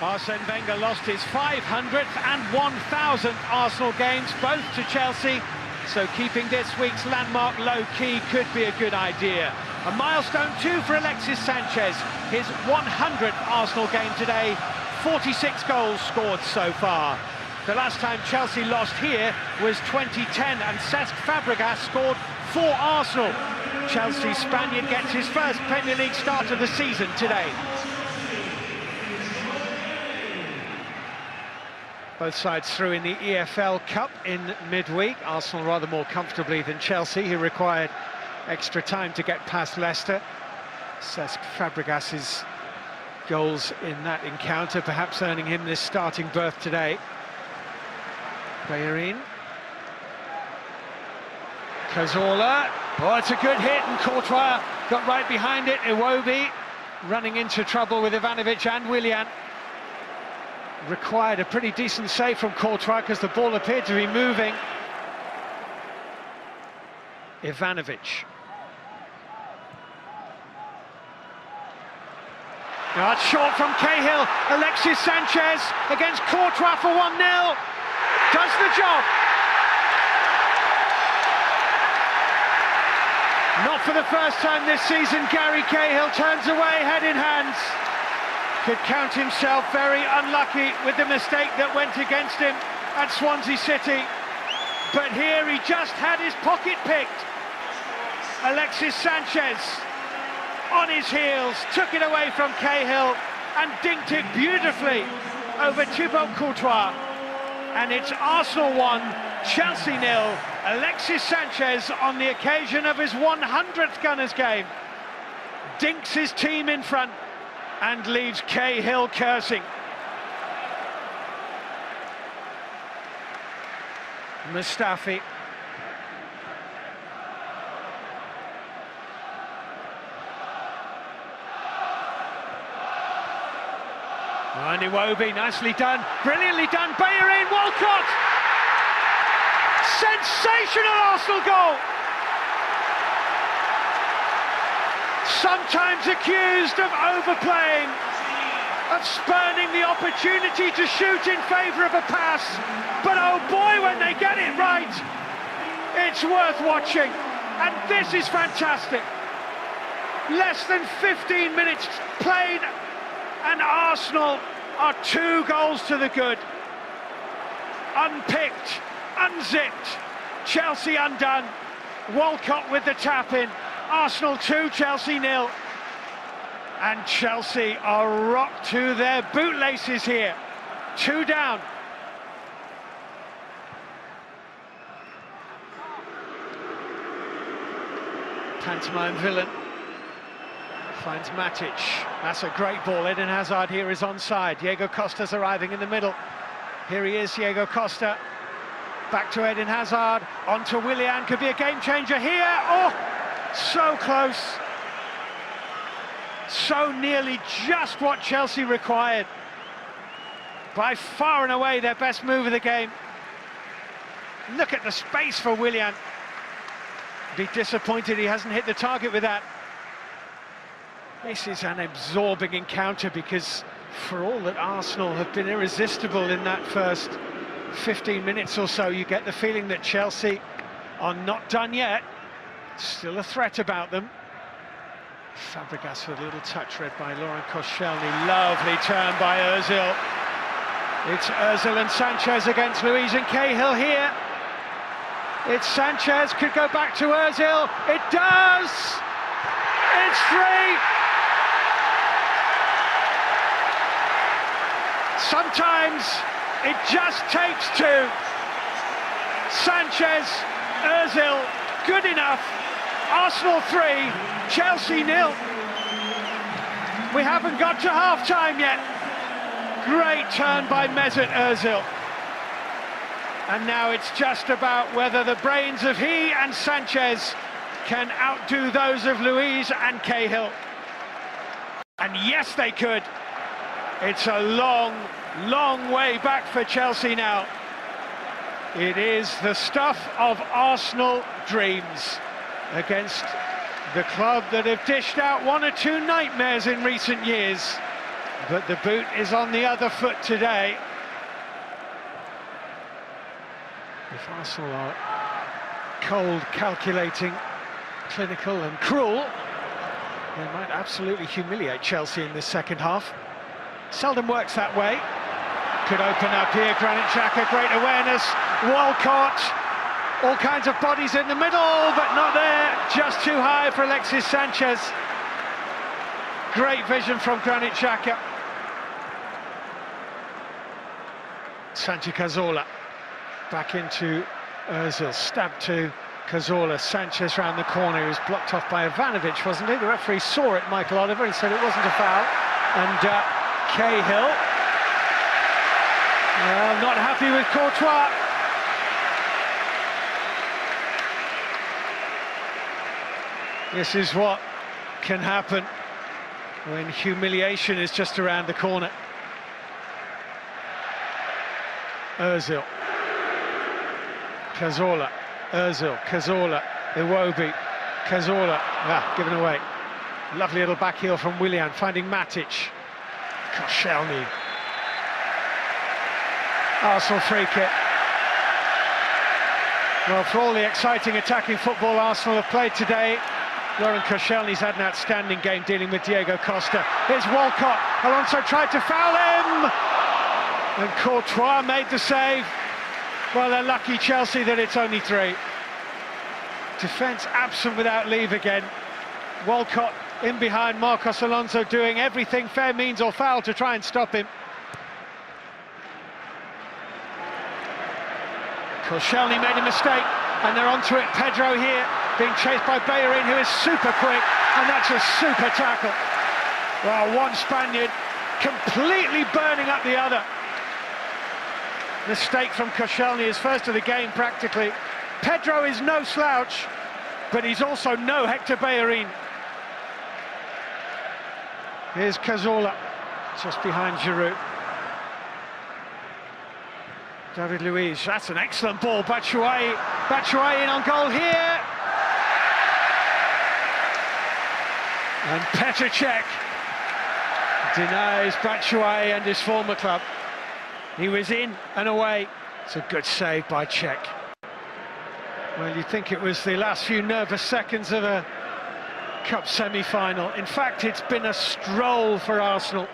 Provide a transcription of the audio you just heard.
Arsene Wenger lost his 500th and 1,000th Arsenal games, both to Chelsea, so keeping this week's landmark low-key could be a good idea. A milestone too for Alexis Sanchez, his 100th Arsenal game today, 46 goals scored so far. The last time Chelsea lost here was 2010, and Cesc Fabregas scored for Arsenal. Chelsea's Spaniard gets his first Premier League start of the season today. Both sides through in the EFL Cup in midweek. Arsenal rather more comfortably than Chelsea, who required extra time to get past Leicester. Cesc Fabregas's goals in that encounter perhaps earning him this starting berth today. Bellerin. Cazorla. Oh, it's a good hit, and Courtois got right behind it. Iwobi running into trouble with Ivanovic and Willian. Required a pretty decent save from Courtois because the ball appeared to be moving. Ivanovic. Now it's short from Cahill. Alexis Sanchez against Courtois for 1-0. Does the job. Not for the first time this season, Gary Cahill turns away head in hands. Could count himself very unlucky with the mistake that went against him at Swansea City. But here he just had his pocket picked. Alexis Sanchez on his heels, took it away from Cahill and dinked it beautifully over Thibaut Courtois. And it's Arsenal 1, Chelsea 0. Alexis Sanchez, on the occasion of his 100th Gunners game, dinks his team in front and leaves Cahill cursing. Mustafi. And Iwobi, nicely done, brilliantly done. Bellerin, Walcott! Sensational Arsenal goal! Sometimes accused of overplaying, of spurning the opportunity to shoot in favour of a pass, but oh boy, when they get it right, it's worth watching, and this is fantastic. Less than 15 minutes played, and Arsenal are 2 goals to the good. Unpicked, unzipped, Chelsea undone, Walcott with the tap in. Arsenal 2, Chelsea 0. And Chelsea are rocked to their bootlaces here. 2 down. Pantomime villain finds Matic. That's a great ball. Eden Hazard here is onside. Diego Costa's arriving in the middle. Here he is, Diego Costa. Back to Eden Hazard. On to Willian. Could be a game changer here. Oh! So close, so nearly just what Chelsea required. By far and away their best move of the game. Look at the space for Willian. Be disappointed he hasn't hit the target with that. This is an absorbing encounter because for all that Arsenal have been irresistible in that first 15 minutes or so, you get the feeling that Chelsea are not done yet. Still a threat about them. Fabregas with a little touch read by Laurent Koscielny. Lovely turn by Ozil. It's Ozil and Sanchez against Luiz and Cahill here. It's Sanchez, could go back to Ozil. It does! It's 3! Sometimes it just takes 2. Sanchez, Ozil, good enough. Arsenal 3, Chelsea 0. We haven't got to half-time yet. Great turn by Mesut Ozil. And now it's just about whether the brains of he and Sanchez can outdo those of Luiz and Cahill. And yes, they could. It's a long, long way back for Chelsea now. It is the stuff of Arsenal dreams against the club that have dished out 1 or 2 nightmares in recent years. But the boot is on the other foot today. If Arsenal are cold, calculating, clinical and cruel, they might absolutely humiliate Chelsea in this second half. Seldom works that way. Could open up here, Granit Xhaka, great awareness, Walcott, all kinds of bodies in the middle, but not there, just too high for Alexis Sanchez. Great vision from Granit Xhaka. Santi Cazorla back into Ozil, stab to Cazorla, Sanchez round the corner. He was blocked off by Ivanovic, wasn't he? The referee saw it, Michael Oliver, and said it wasn't a foul. And Cahill, not happy with Courtois. This is what can happen when humiliation is just around the corner. Ozil, Cazorla, Ozil, Cazorla, Iwobi, Cazorla, given away. Lovely little back heel from Willian, finding Matic. Koscielny. Arsenal free kick. Well, for all the exciting attacking football Arsenal have played today, Laurent Koscielny's had an outstanding game dealing with Diego Costa. Here's Walcott. Alonso tried to foul him, and Courtois made the save. Well, they're lucky, Chelsea, that it's only 3. Defence absent without leave again. Walcott in behind Marcos Alonso, doing everything fair means or foul to try and stop him. Koscielny made a mistake, and they're onto it. Pedro here, being chased by Bellerin, who is super quick, and that's a super tackle. Well, one Spaniard completely burning up the other. Mistake from Koscielny, his first of the game practically. Pedro is no slouch, but he's also no Hector Bellerin. Here's Cazorla, just behind Giroud. David Luiz, that's an excellent ball. Batshuayi in on goal here. And Petr Cech denies Batshuayi and his former club. He was in and away. It's a good save by Cech. Well, you'd think it was the last few nervous seconds of a cup semi-final. In fact, it's been a stroll for Arsenal.